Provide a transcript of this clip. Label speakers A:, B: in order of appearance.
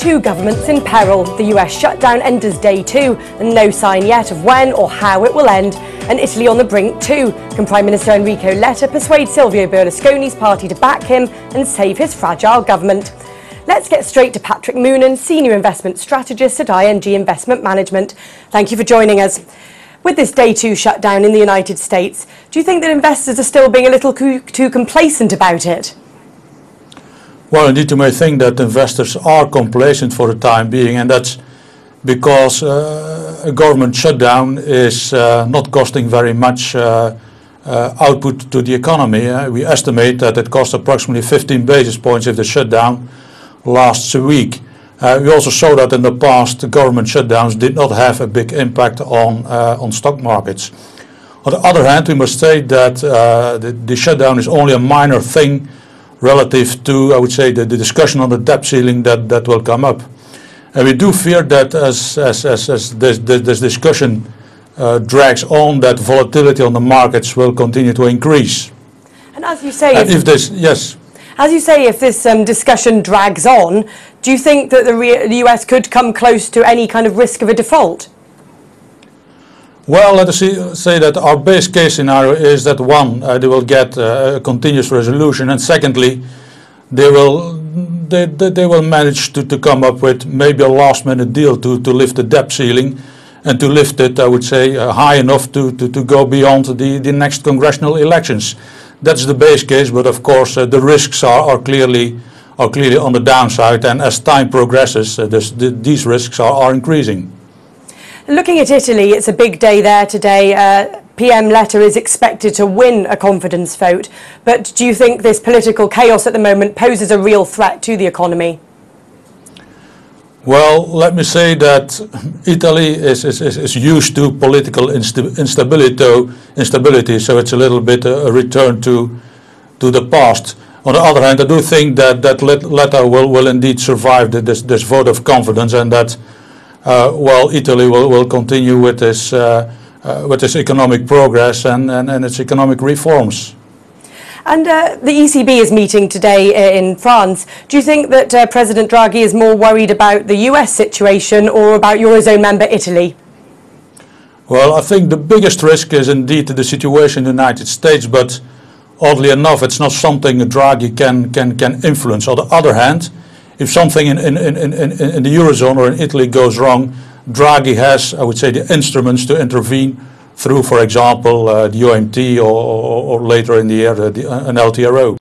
A: Two governments in peril. The US shutdown enters day 2 and no sign yet of when or how it will end. And Italy on the brink too. Can Prime Minister Enrico Letta persuade Silvio Berlusconi's party to back him and save his fragile government? Let's get straight to Patrick Moonen, Senior Investment Strategist at ING Investment Management. Thank you for joining us. With this day 2 shutdown in the United States, do you think that investors are still being a little too complacent about it?
B: Well, indeed, you may think that investors are complacent for the time being, and that's because a government shutdown is not costing very much output to the economy. We estimate that it cost approximately 15 basis points if the shutdown lasts a week. We also saw that in the past the government shutdowns did not have a big impact on stock markets. On the other hand, we must say that the shutdown is only a minor thing relative to, I would say, the discussion on the debt ceiling that will come up. And we do fear that as this discussion drags on, that volatility on the markets will continue to increase.
A: And as you say, if this discussion drags on, do you think that the US could come close to any kind of risk of a default?
B: Well, let us say that our base case scenario is that one, they will get a continuous resolution, and secondly, they will manage to come up with maybe a last-minute deal to lift the debt ceiling and to lift it, I would say, high enough to go beyond the next congressional elections. That's the base case, but of course the risks are clearly on the downside, and as time progresses, these risks are increasing.
A: Looking at Italy, it's a big day there today. PM Letta is expected to win a confidence vote. But do you think this political chaos at the moment poses a real threat to the economy?
B: Well, let me say that Italy is used to political instability, so it's a little bit a return to the past. On the other hand, I do think that Letta will indeed survive this vote of confidence, and that Italy will continue with this economic progress and its economic reforms.
A: And the ECB is meeting today in France. Do you think that President Draghi is more worried about the US situation or about Eurozone member Italy?
B: Well, I think the biggest risk is indeed the situation in the United States, but oddly enough, it's not something Draghi can influence. On the other hand, if something in the Eurozone or in Italy goes wrong, Draghi has, I would say, the instruments to intervene through, for example, the OMT or later in the year an LTRO.